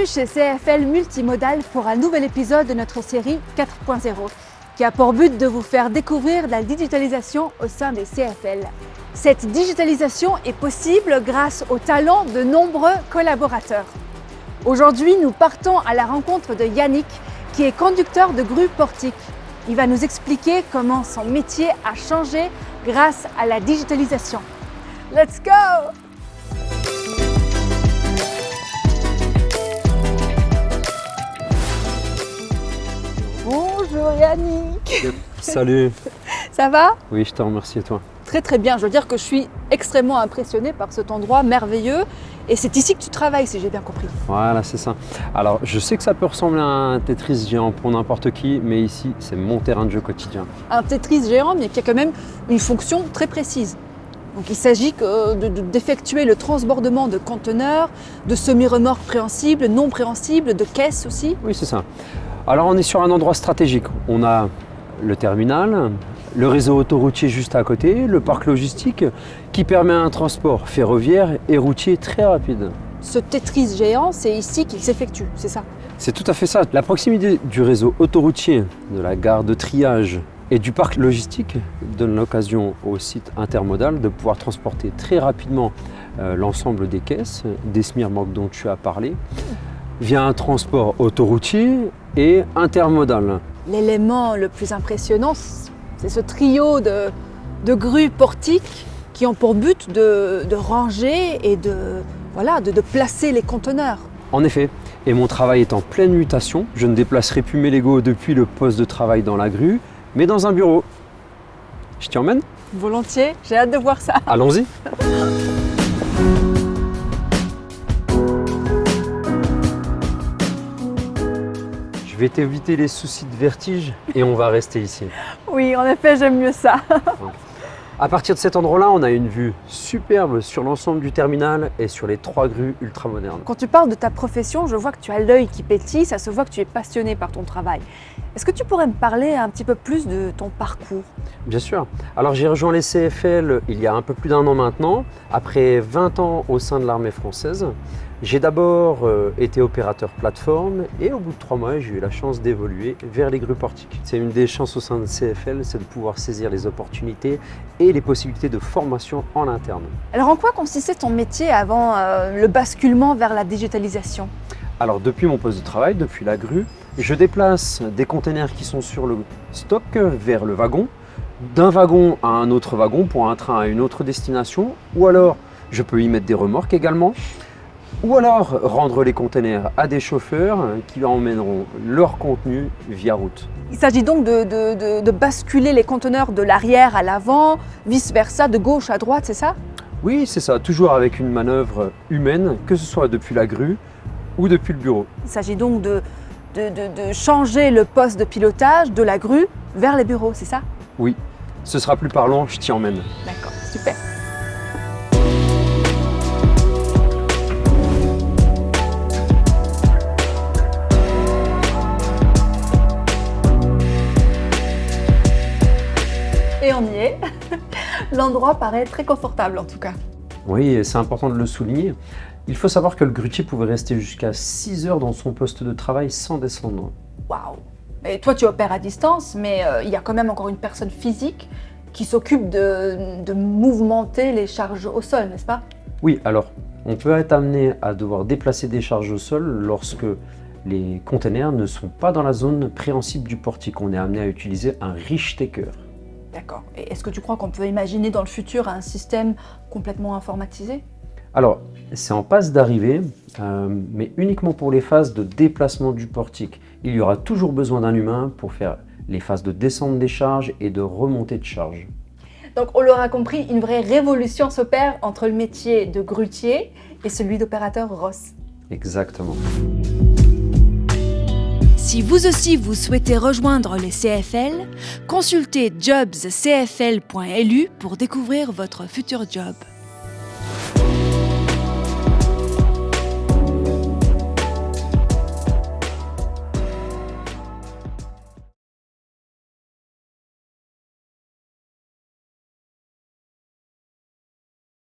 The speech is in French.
chez CFL Multimodal pour un nouvel épisode de notre série 4.0 qui a pour but de vous faire découvrir la digitalisation au sein des CFL. Cette digitalisation est possible grâce au talent de nombreux collaborateurs. Aujourd'hui, nous partons à la rencontre de Yannick qui est conducteur de grue portique. Il va nous expliquer comment son métier a changé grâce à la digitalisation. Let's go! Bonjour Yannick. Salut. Ça va? Oui, je te remercie et toi. Très très bien, je veux dire que je suis extrêmement impressionnée par cet endroit merveilleux et c'est ici que tu travailles si j'ai bien compris. Voilà, c'est ça. Alors, je sais que ça peut ressembler à un Tetris géant pour n'importe qui, mais ici, c'est mon terrain de jeu quotidien. Un Tetris géant mais qui a quand même une fonction très précise. Donc il s'agit d'effectuer le transbordement de conteneurs, de semi-remorques préhensibles, non préhensibles, de caisses aussi. Oui, c'est ça. Alors, on est sur un endroit stratégique. On a le terminal, le réseau autoroutier juste à côté, le parc logistique qui permet un transport ferroviaire et routier très rapide. Ce Tetris géant, c'est ici qu'il s'effectue, c'est ça? C'est tout à fait ça. La proximité du réseau autoroutier, de la gare de triage et du parc logistique donne l'occasion au site intermodal de pouvoir transporter très rapidement l'ensemble des caisses, des semi-remorques dont tu as parlé, via un transport autoroutier et intermodal. L'élément le plus impressionnant, c'est ce trio de grues portiques qui ont pour but de ranger et de placer les conteneurs. En effet, et mon travail est en pleine mutation. Je ne déplacerai plus mes Legos depuis le poste de travail dans la grue, mais dans un bureau. Je t'y emmène? Volontiers, j'ai hâte de voir ça. Allons-y. Je vais t'éviter les soucis de vertige et on va rester ici. Oui, en effet, j'aime mieux ça. À partir de cet endroit-là, on a une vue superbe sur l'ensemble du terminal et sur les 3 grues ultramodernes. Quand tu parles de ta profession, je vois que tu as l'œil qui pétille, ça se voit que tu es passionné par ton travail. Est-ce que tu pourrais me parler un petit peu plus de ton parcours? Bien sûr. Alors j'ai rejoint les CFL il y a un peu plus d'1 an maintenant, après 20 ans au sein de l'armée française. J'ai d'abord été opérateur plateforme et au bout de 3 mois, j'ai eu la chance d'évoluer vers les grues portiques. C'est une des chances au sein de CFL, c'est de pouvoir saisir les opportunités et les possibilités de formation en interne. Alors en quoi consistait ton métier avant le basculement vers la digitalisation? Alors depuis mon poste de travail, depuis la grue, je déplace des containers qui sont sur le stock vers le wagon, d'un wagon à un autre wagon pour un train à une autre destination, ou alors je peux y mettre des remorques également. Ou alors rendre les containers à des chauffeurs qui emmèneront leur contenu via route. Il s'agit donc de basculer les conteneurs de l'arrière à l'avant, vice-versa, de gauche à droite, c'est ça? Oui, c'est ça, toujours avec une manœuvre humaine, que ce soit depuis la grue ou depuis le bureau. Il s'agit donc de changer le poste de pilotage de la grue vers les bureaux, c'est ça? Oui, ce sera plus parlant, je t'y emmène. D'accord, super. Et on y est. L'endroit paraît très confortable en tout cas. Oui, c'est important de le souligner. Il faut savoir que le grutier pouvait rester jusqu'à 6 heures dans son poste de travail sans descendre. Waouh! Et toi tu opères à distance, mais il y a quand même encore une personne physique qui s'occupe de mouvementer les charges au sol, n'est-ce pas? Oui, alors on peut être amené à devoir déplacer des charges au sol lorsque les containers ne sont pas dans la zone préhensible du portique. On est amené à utiliser un Richteker. D'accord. Et est-ce que tu crois qu'on peut imaginer dans le futur un système complètement informatisé? Alors, c'est en passe d'arriver, mais uniquement pour les phases de déplacement du portique. Il y aura toujours besoin d'un humain pour faire les phases de descente des charges et de remontée de charges. Donc on l'aura compris, une vraie révolution s'opère entre le métier de grutier et celui d'opérateur Ross. Exactement. Si vous aussi vous souhaitez rejoindre les CFL, consultez jobscfl.lu pour découvrir votre futur job.